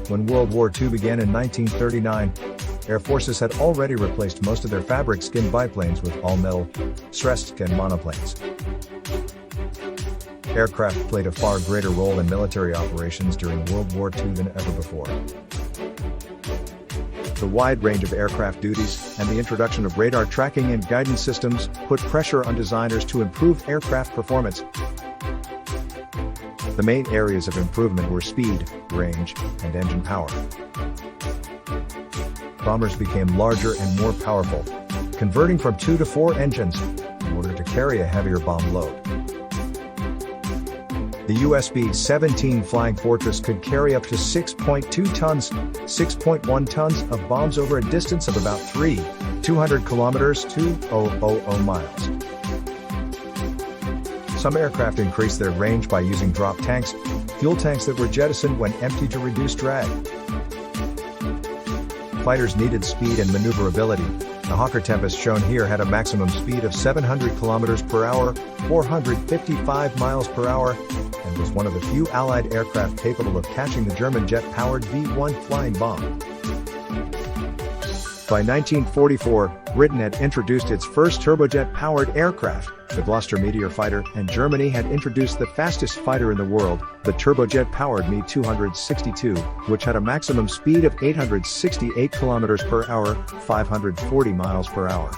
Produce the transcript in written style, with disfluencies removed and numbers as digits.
When World War II began in 1939, air forces had already replaced most of their fabric-skinned biplanes with all-metal, stressed-skin monoplanes. Aircraft played a far greater role in military operations during World War II than ever before. The wide range of aircraft duties and the introduction of radar tracking and guidance systems put pressure on designers to improve aircraft performance. The main areas of improvement were speed, range, and engine power. Bombers became larger and more powerful, converting from 2 to 4 engines in order to carry a heavier bomb load. The US B-17 Flying Fortress could carry up to 6.2 tons, 6.1 tons of bombs over a distance of about 200 kilometers, 2,000 miles. Some aircraft increased their range by using drop tanks, fuel tanks that were jettisoned when empty to reduce drag. Fighters needed speed and maneuverability. The Hawker Tempest shown here had a maximum speed of 700 kilometers per hour, 455 miles per hour, and was one of the few Allied aircraft capable of catching the German jet-powered V-1 flying bomb. By 1944, Britain had introduced its first turbojet-powered aircraft, the Gloucester Meteor fighter, and Germany had introduced the fastest fighter in the world, the turbojet-powered Me-262, which had a maximum speed of 868 kilometers per hour, 540 miles per hour.